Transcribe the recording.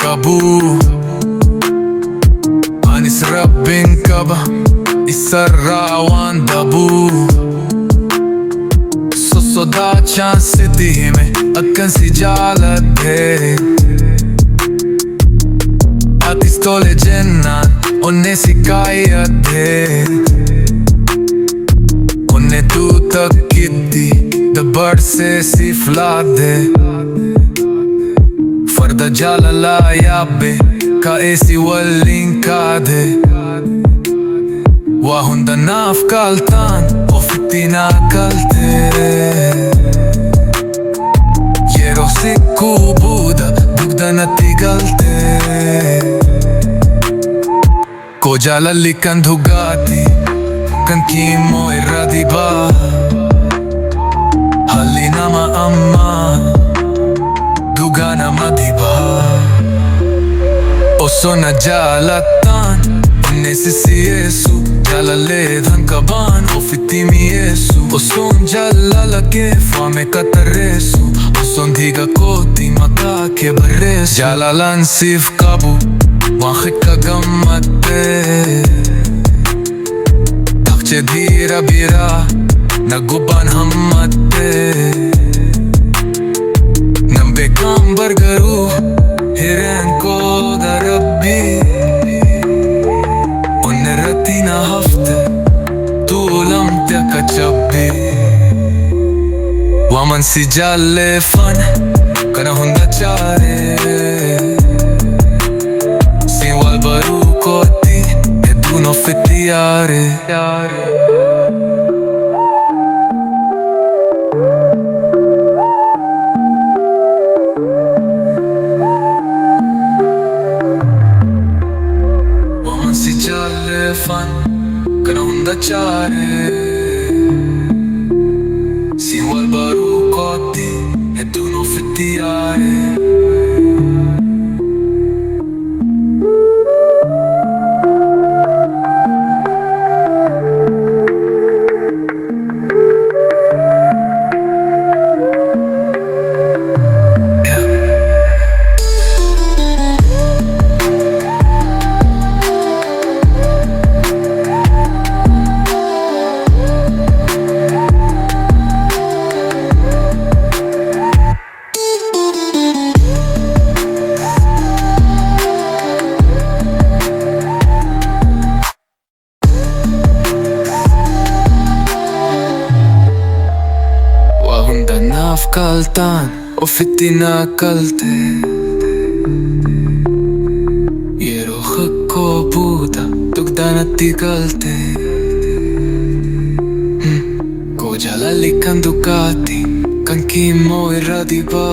kabu Anis rabin ka ba? Isarawan dabu Sosoda chan city में अक्कन सी जालत है Atis tole jennat onne शिकायत है Onne तू तक किद्दी दबर से सिफला दे Farda jalala yabe ka esi wallin kade Wahunda naf kaltan ofitina kalte Yero sikku buda dugda nati galte Ko jalali kan dhugati kan kimo iradiba Halinama amma dugana madiba Osona jalatan Nesisi Yesu Jalale dhan kaban Ofitimi Yesu Oson jalala ke fame kataresu Oson dhiga koti mata ke baresu Jalalan sif kabu Wakhik ka gammate Takche dhira bira Naguban hammate Nambe kam bargaru Hiren ko darabbi Ratina hafte tulam tya kachabbe Waman si jalle fan kana hunda chare Sin wal baru koti e tu no fettiare Fan kana hunda chare Si wal baru koti e tu no fettiare Naf kaltan o fitina kalte Yero khakko buda dugda nati kalte Ko jalali kan dukati kan kimo iradiba